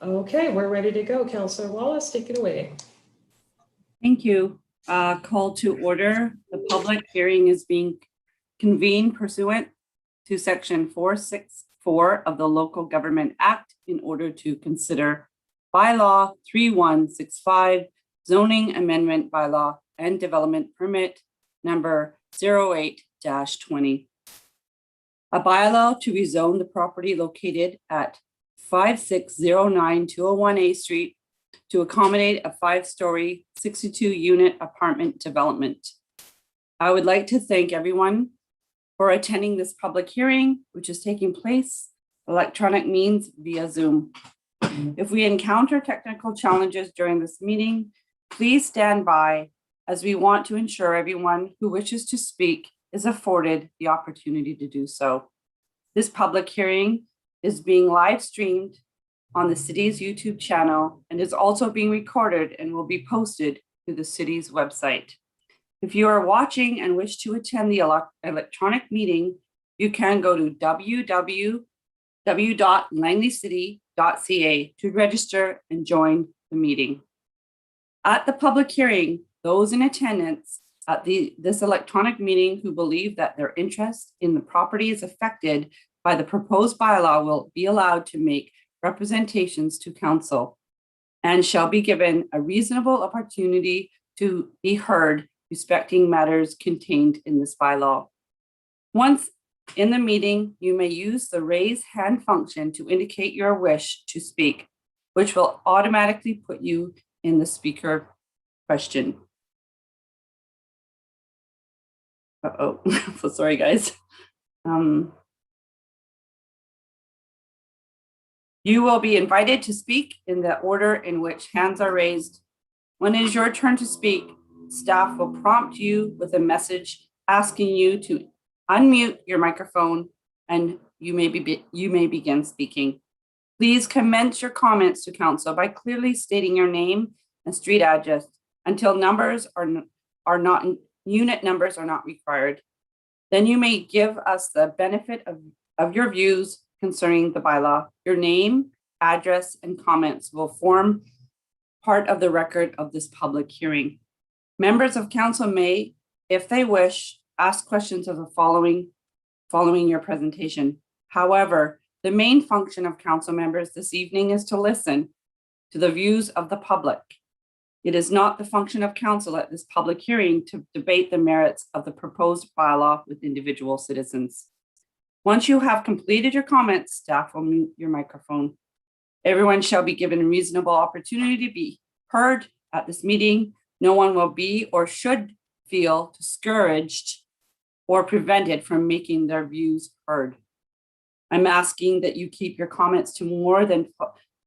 Okay, we're ready to go. Councillor Wallace, take it away. Thank you. Call to order. The public hearing is being convened pursuant to Section 464 of the Local Government Act in order to consider bylaw 3165, zoning amendment bylaw and development permit number 08-20. A bylaw to rezone the property located at 5609 201A Street to accommodate a 5-story, 62-unit apartment development. I would like to thank everyone for attending this public hearing, which is taking place electronic means via Zoom. If we encounter technical challenges during this meeting, please stand by, as we want to ensure everyone who wishes to speak is afforded the opportunity to do so. This public hearing is being live streamed on the city's YouTube channel and is also being recorded and will be posted to the city's website. If you are watching and wish to attend the electronic meeting, you can go to www.langleycity.ca to register and join the meeting. At the public hearing, those in attendance at this electronic meeting who believe that their interest in the property is affected by the proposed bylaw will be allowed to make representations to council and shall be given a reasonable opportunity to be heard respecting matters contained in this bylaw. Once in the meeting, you may use the raise hand function to indicate your wish to speak, which will automatically put you in the speaker question. So sorry, guys. You will be invited to speak in the order in which hands are raised. When it is your turn to speak, staff will prompt you with a message asking you to unmute your microphone and you may begin speaking. Please commence your comments to council by clearly stating your name and street address until unit numbers are not required. Then you may give us the benefit of your views concerning the bylaw. Your name, address, and comments will form part of the record of this public hearing. Members of council may, if they wish, ask questions of the following your presentation. However, the main function of council members this evening is to listen to the views of the public. It is not the function of council at this public hearing to debate the merits of the proposed bylaw with individual citizens. Once you have completed your comments, staff will mute your microphone. Everyone shall be given a reasonable opportunity to be heard at this meeting. No one will be or should feel discouraged or prevented from making their views heard. I'm asking that you keep your comments to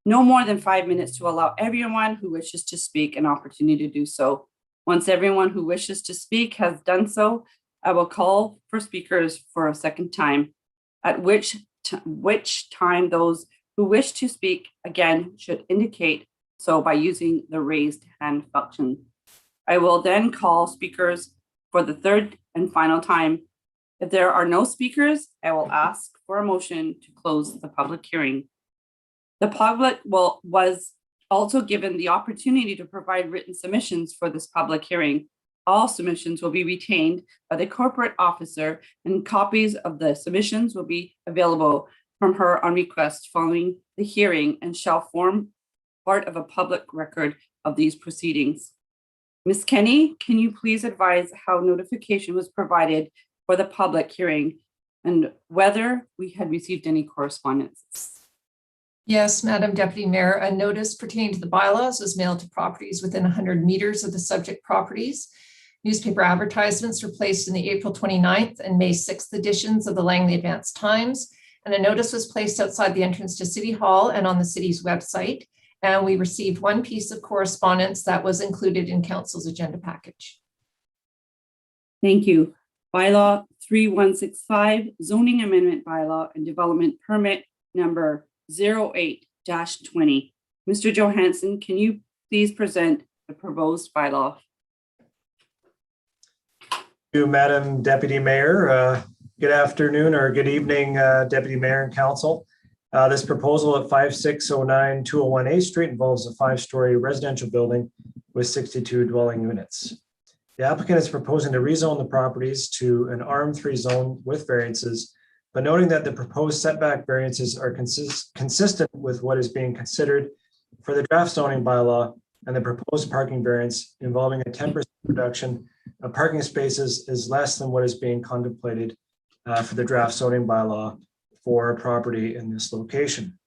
no more than 5 minutes to allow everyone who wishes to speak an opportunity to do so. Once everyone who wishes to speak has done so, I will call for speakers for a second time, at which time those who wish to speak again should indicate so by using the raised hand function. I will then call speakers for the third and final time. If there are no speakers, I will ask for a motion to close the public hearing. The public was also given the opportunity to provide written submissions for this public hearing. All submissions will be retained by the corporate officer, and copies of the submissions will be available from her on request following the hearing and shall form part of a public record of these proceedings. Ms. Kenny, can you please advise how notification was provided for the public hearing and whether we had received any correspondence? Yes, Madam Deputy Mayor, a notice pertaining to the bylaws was mailed to properties within 100 meters of the subject properties. Newspaper advertisements were placed in the April 29th and May 6th editions of the Langley Advance Times, and a notice was placed outside the entrance to City Hall and on the city's website. And we received one piece of correspondence that was included in council's agenda package. Thank you. Bylaw 3165, zoning amendment bylaw and development permit number 08-20. Mr. Johansson, can you please present the proposed bylaw? Thank you, Madam Deputy Mayor. Good afternoon or good evening, Deputy Mayor and Council. This proposal at 5609 201 A Street involves a 5-story residential building with 62 dwelling units. The applicant is proposing to rezone the properties to an RM3 zone with variances, but noting that the proposed setback variances are consistent with what is being considered for the draft zoning bylaw, and the proposed parking variance involving a 10% reduction of parking spaces is less than what is being contemplated for the draft zoning bylaw for a property in this location,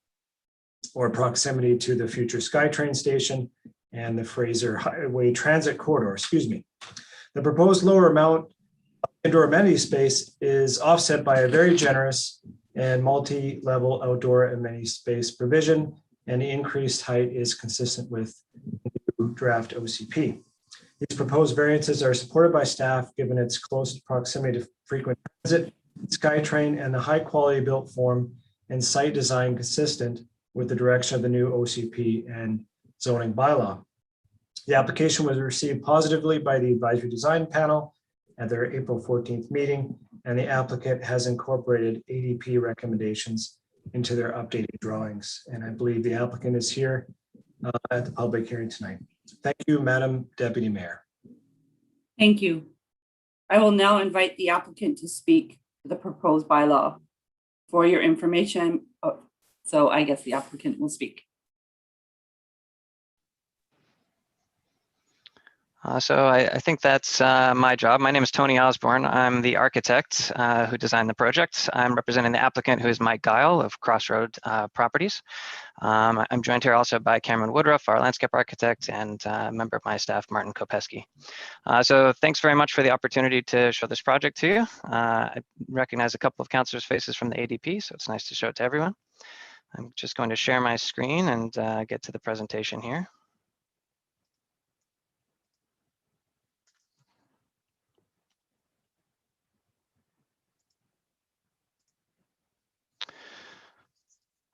or proximity to the future SkyTrain station and the Fraser Highway Transit Corridor, The proposed lower amount of indoor amenity space is offset by a very generous and multi-level outdoor amenity space provision, and the increased height is consistent with the draft OCP. These proposed variances are supported by staff given its close proximity to frequent transit, SkyTrain, and the high quality built form and site design consistent with the direction of the new OCP and zoning bylaw. The application was received positively by the advisory design panel at their April 14th meeting, and the applicant has incorporated ADP recommendations into their updated drawings. And I believe the applicant is here at the public hearing tonight. Thank you, Madam Deputy Mayor. Thank you. I will now invite the applicant to speak to the proposed bylaw. For your information, so I guess the applicant will speak. So I think that's my job. My name is Tony Osborne. I'm the architect who designed the project. I'm representing the applicant, who is Mike Guile of Crossroad Properties. I'm joined here also by Cameron Woodruff, our landscape architect, and a member of my staff, Martin Kopeski. So thanks very much for the opportunity to show this project to you. I recognize a couple of councilors' faces from the ADP, so it's nice to show it to everyone. I'm just going to share my screen and get to the presentation here.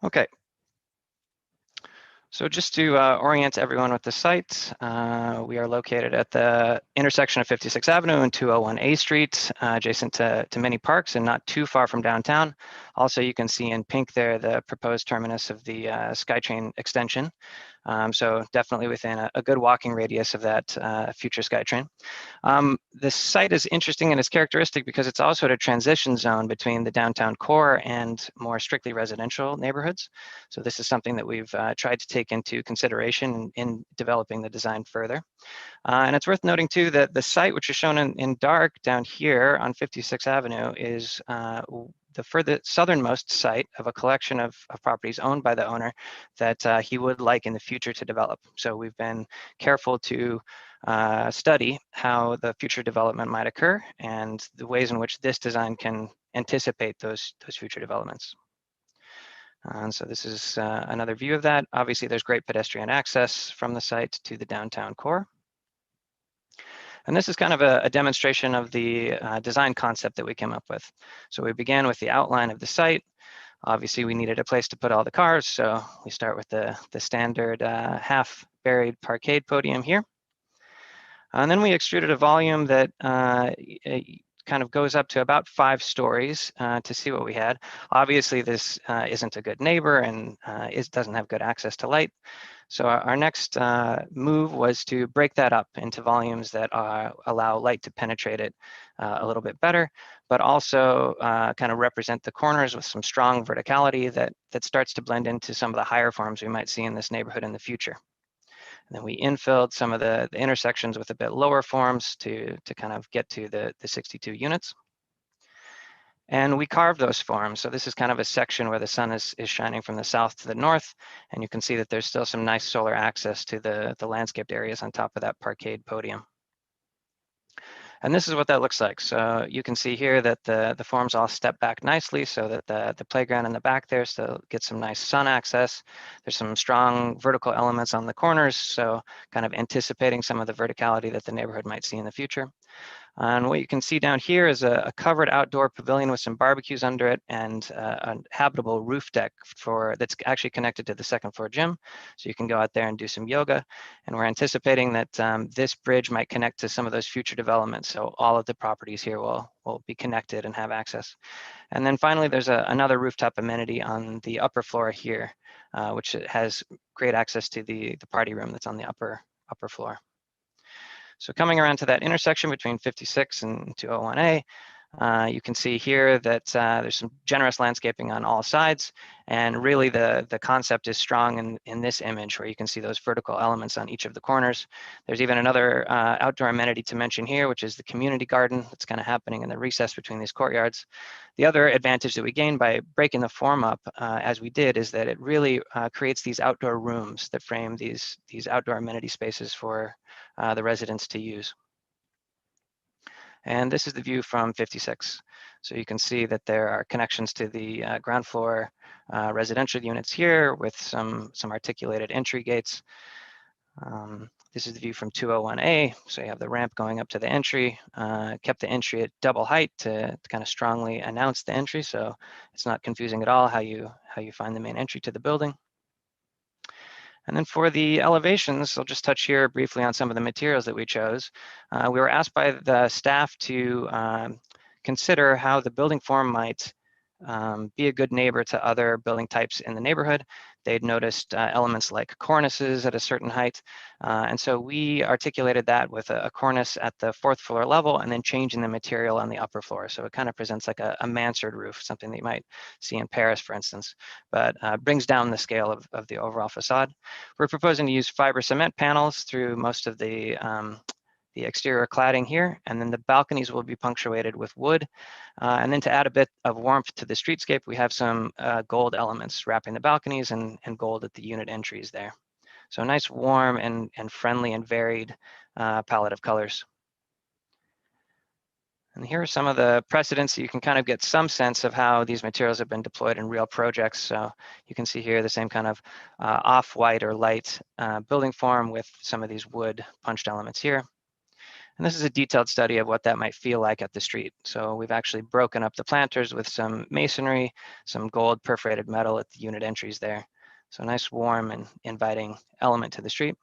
Okay. So just to orient everyone with the site, we are located at the intersection of 56 Avenue and 201 A Street, adjacent to many parks and not too far from downtown. Also, you can see in pink there the proposed terminus of the SkyTrain extension. So definitely within a good walking radius of that future SkyTrain. The site is interesting and it's characteristic because it's also at a transition zone between the downtown core and more strictly residential neighborhoods. So this is something that we've tried to take into consideration in developing the design further. And it's worth noting too that the site, which is shown in dark down here on 56 Avenue, is the further southernmost site of a collection of properties owned by the owner that he would like in the future to develop. So we've been careful to study how the future development might occur and the ways in which this design can anticipate those future developments. And so this is another view of that. Obviously, there's great pedestrian access from the site to the downtown core. And this is kind of a demonstration of the design concept that we came up with. So we began with the outline of the site. Obviously, we needed a place to put all the cars. So we start with the standard half buried parkade podium here. And then we extruded a volume that kind of goes up to about 5 stories to see what we had. Obviously, this isn't a good neighbor and it doesn't have good access to light. So our next move was to break that up into volumes that allow light to penetrate it a little bit better, but also kind of represent the corners with some strong verticality that starts to blend into some of the higher forms we might see in this neighborhood in the future. And then we infilled some of the intersections with a bit lower forms to kind of get to the 62 units. And we carved those forms. So this is kind of a section where the sun is shining from the south to the north. And you can see that there's still some nice solar access to the landscaped areas on top of that parkade podium. And this is what that looks like. So you can see here that the forms all step back nicely so that the playground in the back there still gets some nice sun access. There's some strong vertical elements on the corners, so kind of anticipating some of the verticality that the neighborhood might see in the future. And what you can see down here is a covered outdoor pavilion with some barbecues under it and a habitable roof deck that's actually connected to the second floor gym. So you can go out there and do some yoga. And we're anticipating that this bridge might connect to some of those future developments. So all of the properties here will be connected and have access. And then finally, there's another rooftop amenity on the upper floor here, which has great access to the party room that's on the upper floor. So coming around to that intersection between 56 and 201A, you can see here that there's some generous landscaping on all sides. And really the concept is strong in this image where you can see those vertical elements on each of the corners. There's even another outdoor amenity to mention here, which is the community garden that's kind of happening in the recess between these courtyards. The other advantage that we gain by breaking the form up as we did is that it really creates these outdoor rooms that frame these outdoor amenity spaces for the residents to use. And this is the view from 56. So you can see that there are connections to the ground floor residential units here with some articulated entry gates. This is the view from 201A. So you have the ramp going up to the entry, kept the entry at double height to kind of strongly announce the entry. So it's not confusing at all how you find the main entry to the building. And then for the elevations, I'll just touch here briefly on some of the materials that we chose. We were asked by the staff to consider how the building form might be a good neighbor to other building types in the neighborhood. They'd noticed elements like cornices at a certain height. And so we articulated that with a cornice at the 4th floor level and then changing the material on the upper floor. So it kind of presents like a mansard roof, something that you might see in Paris, for instance, but brings down the scale of the overall facade. We're proposing to use fiber cement panels through most of the exterior cladding here, and then the balconies will be punctuated with wood. And then to add a bit of warmth to the streetscape, we have some gold elements wrapping the balconies and gold at the unit entries there. So a nice warm and friendly and varied palette of colors. And here are some of the precedents so you can kind of get some sense of how these materials have been deployed in real projects. So you can see here the same kind of off-white or light building form with some of these wood punched elements here. And this is a detailed study of what that might feel like at the street. So we've actually broken up the planters with some masonry, some gold perforated metal at the unit entries there. So a nice warm and inviting element to the street.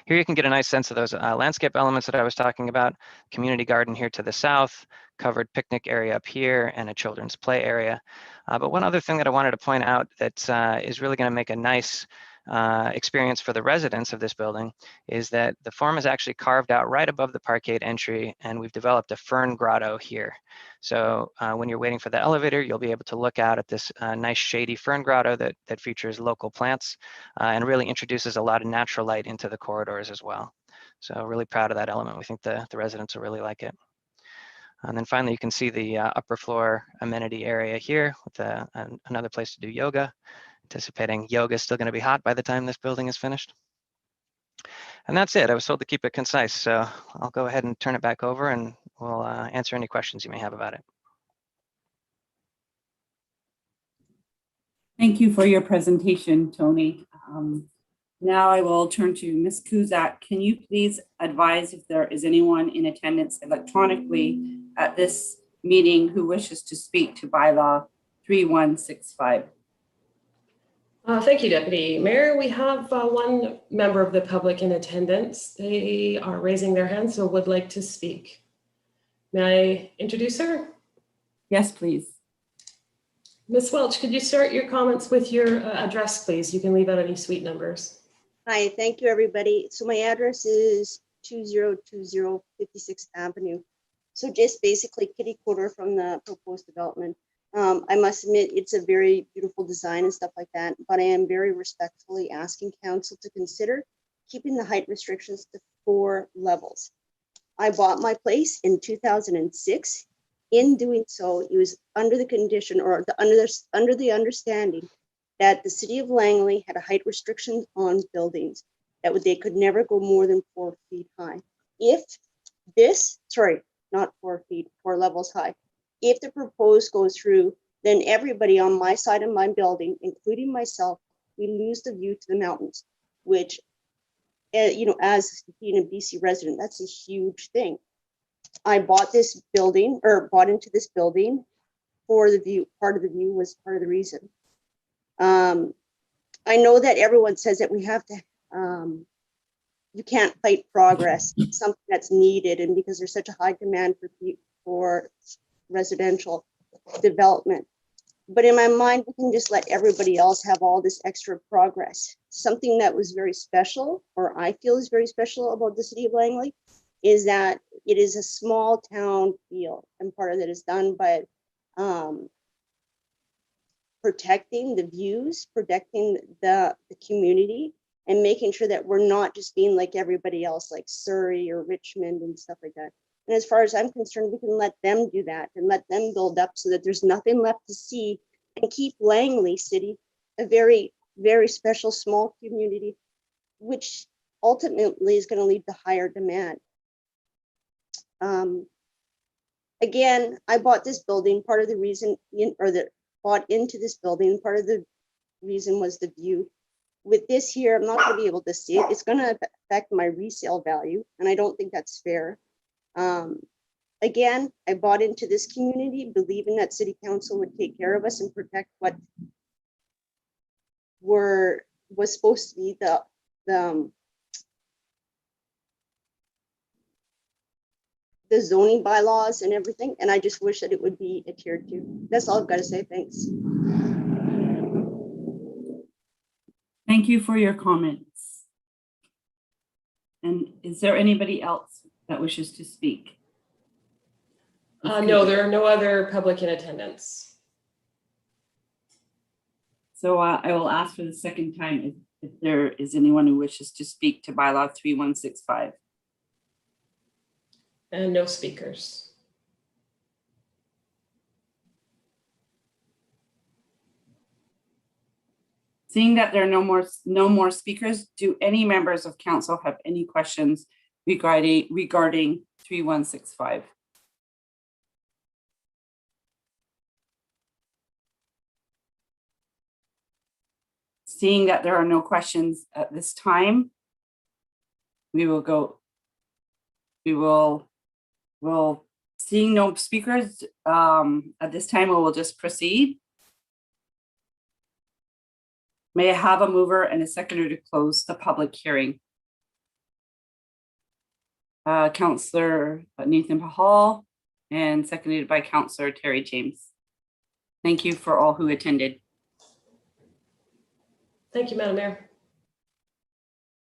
Here you can get a nice sense of those landscape elements that I was talking about. Community garden here to the south, covered picnic area up here, and a children's play area. But one other thing that I wanted to point out that is really going to make a nice experience for the residents of this building is that the form is actually carved out right above the parkade entry, and we've developed a fern grotto here. So when you're waiting for the elevator, you'll be able to look out at this nice shady fern grotto that features local plants and really introduces a lot of natural light into the corridors as well. So really proud of that element. We think the residents will really like it. And then finally, you can see the upper floor amenity area here with another place to do yoga. Anticipating yoga is still going to be hot by the time this building is finished. And that's it. I was told to keep it concise, so I'll go ahead and turn it back over and we'll answer any questions you may have about it. Thank you for your presentation, Tony. Now I will turn to Ms. Kuzak. Can you please advise if there is anyone in attendance electronically at this meeting who wishes to speak to bylaw 3165? Thank you, Deputy Mayor. We have one member of the public in attendance. They are raising their hand, so would like to speak. May I introduce her? Yes, please. Ms. Welch, could you start your comments with your address, please? You can leave out any suite numbers. Hi, thank you, everybody. So my address is 2020 56th Avenue. So just basically kitty corner from the proposed development. I must admit, it's a very beautiful design and stuff like that, but I am very respectfully asking council to consider keeping the height restrictions to 4 levels. I bought my place in 2006. In doing so, it was under the condition or under the understanding that the City of Langley had a height restriction on buildings that they could never go more than 4 feet high. If this, sorry, not 4 feet, 4 levels high. If the proposed goes through, then everybody on my side of my building, including myself, we lose the view to the mountains, which, you know, as being a BC resident, that's a huge thing. I bought this building, or bought into this building for the view. Part of the view was part of the reason. I know that everyone says that we have to, you can't fight progress. It's something that's needed, and because there's such a high demand for residential development. But in my mind, we can just let everybody else have all this extra progress. Something that was very special, or I feel is very special about the city of Langley, is that it is a small town feel, and part of it is done by protecting the views, protecting the community, and making sure that we're not just being like everybody else, like Surrey or Richmond and stuff like that. And as far as I'm concerned, we can let them do that and let them build up so that there's nothing left to see, and keep Langley City a very, very special small community, which ultimately is going to lead to higher demand. Again, I bought this building. Part of the reason, bought into this building, part of the reason was the view. With this here, I'm not going to be able to see it. It's going to affect my resale value, and I don't think that's fair. Again, I bought into this community, believing that city council would take care of us and protect what was supposed to be the zoning bylaws and everything. And I just wish that it would be adhered to. That's all I've got to say. Thanks. Thank you for your comments. And is there anybody else that wishes to speak? No, there are no other public in attendance. So I will ask for the second time if there is anyone who wishes to speak to bylaw 3165. And no speakers. Seeing that there are no more speakers, do any members of council have any questions regarding 3165? Seeing that there are no questions at this time, seeing no speakers at this time, we will just proceed. May I have a mover and a seconder to close the public hearing? Councillor Nathan Pahal, and seconded by Councillor Terry James. Thank you for all who attended. Thank you, Madam Mayor.